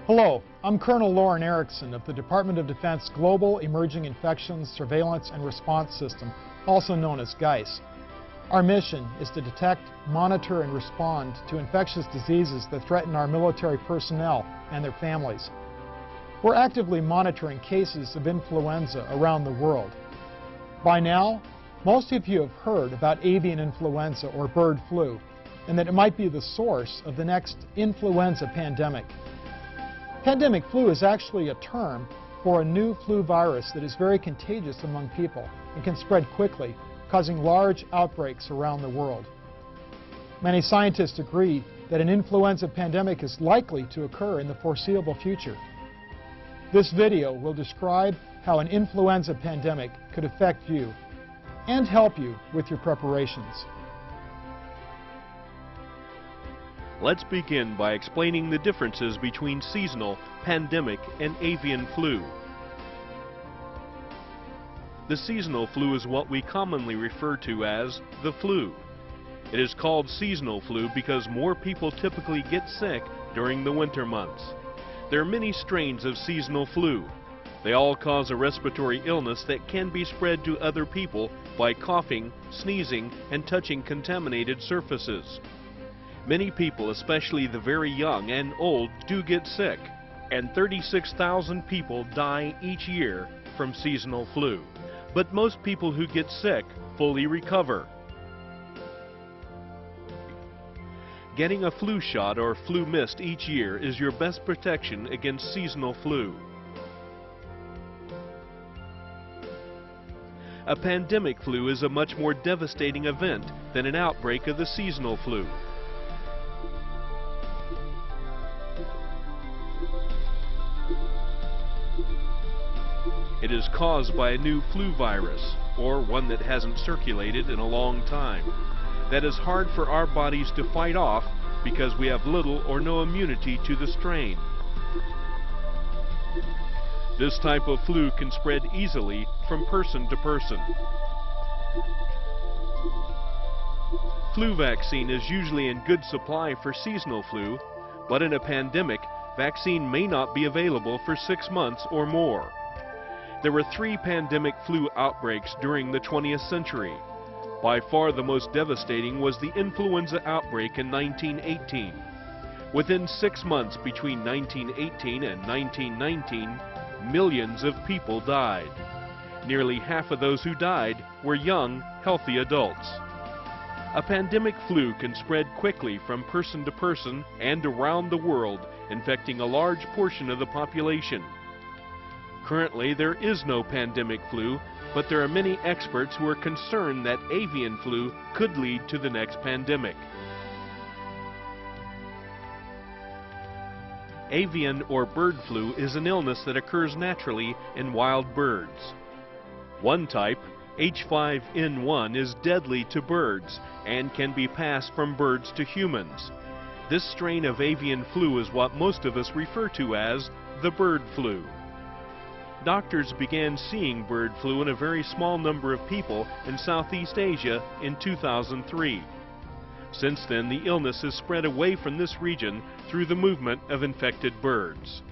Hello, I'm Colonel Lauren Erickson of the Department of Defense Global Emerging Infections Surveillance and Response System, also known as GEIS. Our mission is to detect, monitor, and respond to infectious diseases that threaten our military personnel and their families. We're actively monitoring cases of influenza around the world. By now, most of you have heard about avian influenza or bird flu, and that it might be the source of the next influenza pandemic. Pandemic flu is actually a term for a new flu virus that is very contagious among people and can spread quickly, causing large outbreaks around the world. Many scientists agree that an influenza pandemic is likely to occur in the foreseeable future. This video will describe how an influenza pandemic could affect you and help you with your preparations. Let's begin by explaining the differences between seasonal, pandemic, and avian flu. The seasonal flu is what we commonly refer to as the flu. It is called seasonal flu because more people typically get sick during the winter months. There are many strains of seasonal flu. They all cause a respiratory illness that can be spread to other people by coughing, sneezing, and touching contaminated surfaces. Many people, especially the very young and old, do get sick, and 36,000 people die each year from seasonal flu. But most people who get sick fully recover. Getting a flu shot or flu mist each year is your best protection against seasonal flu. A pandemic flu is a much more devastating event than an outbreak of the seasonal flu. It is caused by a new flu virus, or one that hasn't circulated in a long time, that is hard for our bodies to fight off because we have little or no immunity to the strain. This type of flu can spread easily from person to person. Flu vaccine is usually in good supply for seasonal flu, but in a pandemic, vaccine may not be available for 6 months or more. There were 3 pandemic flu outbreaks during the 20th century. By far the most devastating was the influenza outbreak in 1918. Within 6 months between 1918 and 1919, millions of people died. Nearly half of those who died were young, healthy adults. A pandemic flu can spread quickly from person to person and around the world, infecting a large portion of the population. Currently, there is no pandemic flu, but there are many experts who are concerned that avian flu could lead to the next pandemic. Avian or bird flu is an illness that occurs naturally in wild birds. One type, H5N1, is deadly to birds and can be passed from birds to humans. This strain of avian flu is what most of us refer to as the bird flu. Doctors began seeing bird flu in a very small number of people in Southeast Asia in 2003. Since then, the illness has spread away from this region through the movement of infected birds.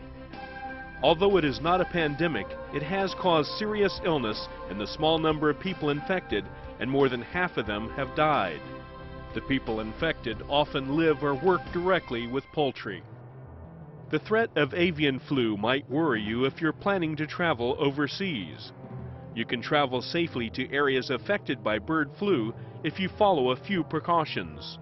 Although it is not a pandemic, it has caused serious illness in the small number of people infected, and more than half of them have died. The people infected often live or work directly with poultry. The threat of avian flu might worry you if you're planning to travel overseas. You can travel safely to areas affected by bird flu if you follow a few precautions.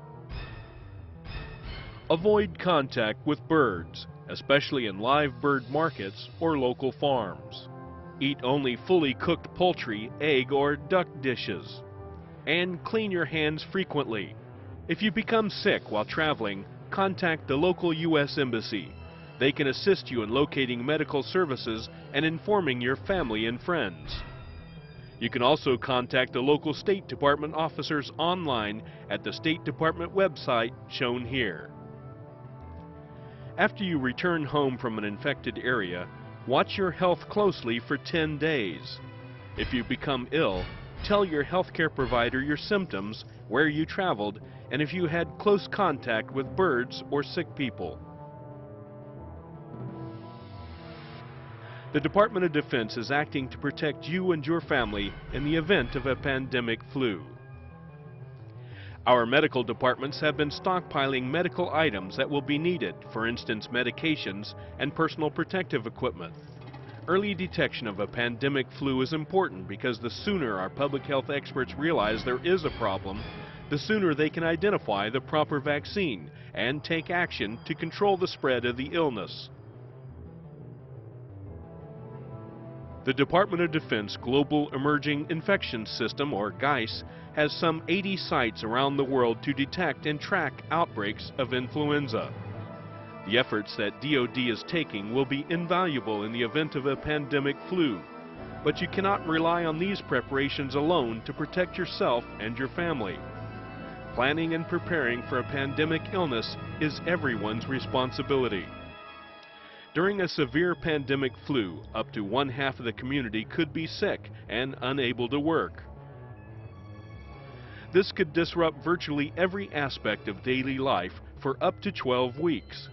Avoid contact with birds, especially in live bird markets or local farms. Eat only fully cooked poultry, egg, or duck dishes. And clean your hands frequently. If you become sick while traveling, contact the local U.S. Embassy. They can assist you in locating medical services and informing your family and friends. You can also contact the local State Department officers online at the State Department website shown here. After you return home from an infected area, watch your health closely for 10 days. If you become ill, tell your healthcare provider your symptoms, where you traveled, and if you had close contact with birds or sick people. The Department of Defense is acting to protect you and your family in the event of a pandemic flu. Our medical departments have been stockpiling medical items that will be needed, for instance medications and personal protective equipment. Early detection of a pandemic flu is important because the sooner our public health experts realize there is a problem, the sooner they can identify the proper vaccine and take action to control the spread of the illness. The Department of Defense Global Emerging Infections System, or GEIS, has some 80 sites around the world to detect and track outbreaks of influenza. The efforts that DoD is taking will be invaluable in the event of a pandemic flu, but you cannot rely on these preparations alone to protect yourself and your family. Planning and preparing for a pandemic illness is everyone's responsibility. During a severe pandemic flu, up to 1/2 of the community could be sick and unable to work. This could disrupt virtually every aspect of daily life for up to 12 weeks.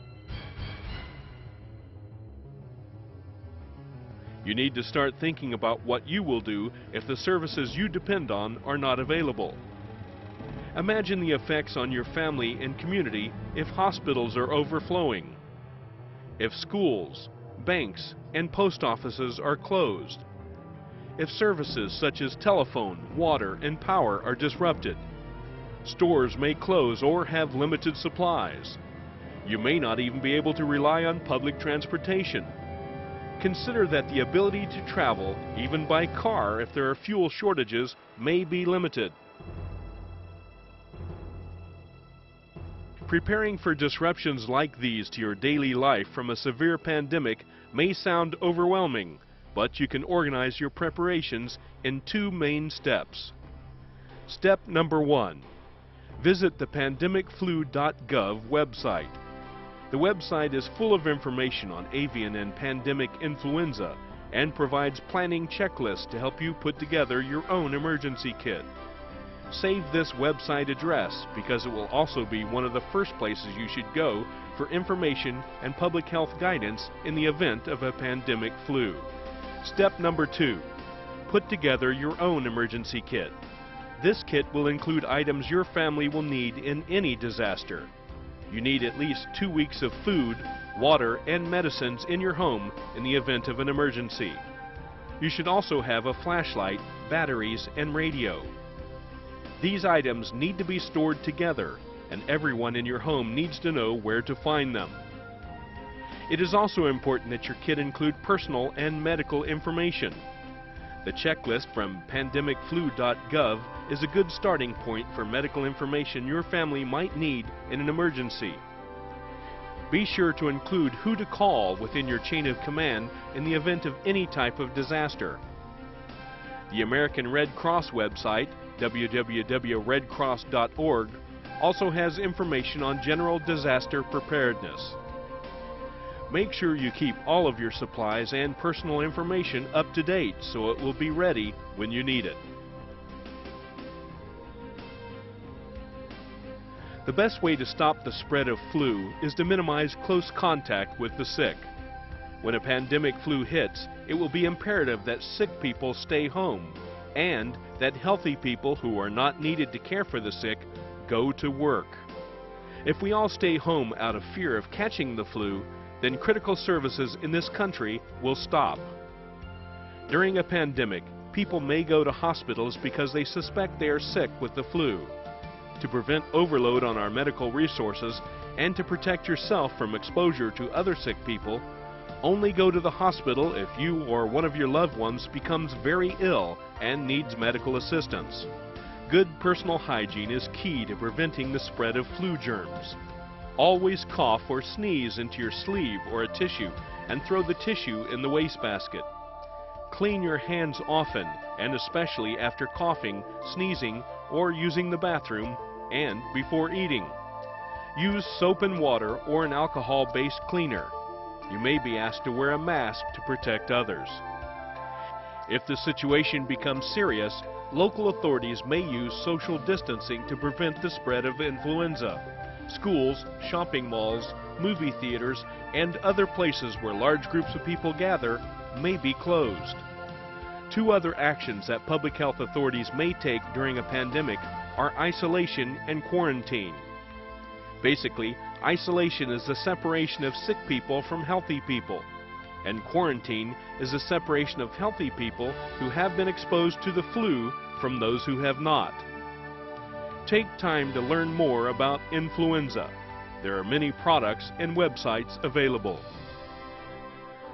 You need to start thinking about what you will do if the services you depend on are not available. Imagine the effects on your family and community if hospitals are overflowing, if schools, banks, and post offices are closed, if services such as telephone, water, and power are disrupted. Stores may close or have limited supplies. You may not even be able to rely on public transportation. Consider that the ability to travel, even by car if there are fuel shortages, may be limited. Preparing for disruptions like these to your daily life from a severe pandemic may sound overwhelming, but you can organize your preparations in 2 main steps. Step number 1. Visit the pandemicflu.gov website. The website is full of information on avian and pandemic influenza and provides planning checklists to help you put together your own emergency kit. Save this website address because it will also be one of the first places you should go for information and public health guidance in the event of a pandemic flu. Step number 2. Put together your own emergency kit. This kit will include items your family will need in any disaster. You need at least 2 weeks of food, water, and medicines in your home in the event of an emergency. You should also have a flashlight, batteries, and radio. These items need to be stored together, and everyone in your home needs to know where to find them. It is also important that your kit include personal and medical information. The checklist from pandemicflu.gov is a good starting point for medical information your family might need in an emergency. Be sure to include who to call within your chain of command in the event of any type of disaster. The American Red Cross website, www.redcross.org, also has information on general disaster preparedness. Make sure you keep all of your supplies and personal information up to date so it will be ready when you need it. The best way to stop the spread of flu is to minimize close contact with the sick. When a pandemic flu hits, it will be imperative that sick people stay home and that healthy people who are not needed to care for the sick go to work. If we all stay home out of fear of catching the flu, then critical services in this country will stop. During a pandemic, people may go to hospitals because they suspect they are sick with the flu. To prevent overload on our medical resources and to protect yourself from exposure to other sick people, only go to the hospital if you or one of your loved ones becomes very ill and needs medical assistance. Good personal hygiene is key to preventing the spread of flu germs. Always cough or sneeze into your sleeve or a tissue and throw the tissue in the wastebasket. Clean your hands often, and especially after coughing, sneezing, or using the bathroom, and before eating. Use soap and water or an alcohol-based cleaner. You may be asked to wear a mask to protect others. If the situation becomes serious, local authorities may use social distancing to prevent the spread of influenza. Schools, shopping malls, movie theaters, and other places where large groups of people gather may be closed. Two other actions that public health authorities may take during a pandemic are isolation and quarantine. Basically, isolation is the separation of sick people from healthy people, and quarantine is the separation of healthy people who have been exposed to the flu from those who have not. Take time to learn more about influenza. There are many products and websites available.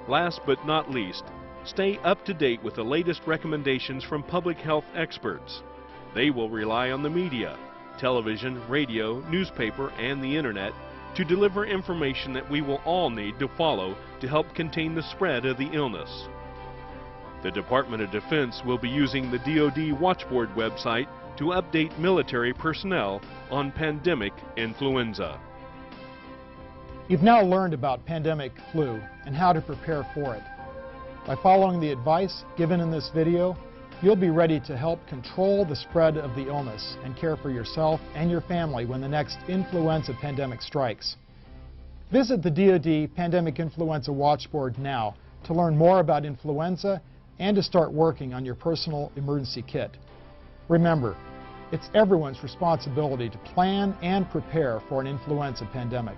Last but not least, stay up to date with the latest recommendations from public health experts. They will rely on the media, television, radio, newspaper, and the internet to deliver information that we will all need to follow to help contain the spread of the illness. The Department of Defense will be using the DoD Watchboard website to update military personnel on pandemic influenza. You've now learned about pandemic flu and how to prepare for it. By following the advice given in this video, you'll be ready to help control the spread of the illness and care for yourself and your family when the next influenza pandemic strikes. Visit the DoD Pandemic Influenza Watchboard now to learn more about influenza and to start working on your personal emergency kit. Remember, it's everyone's responsibility to plan and prepare for an influenza pandemic.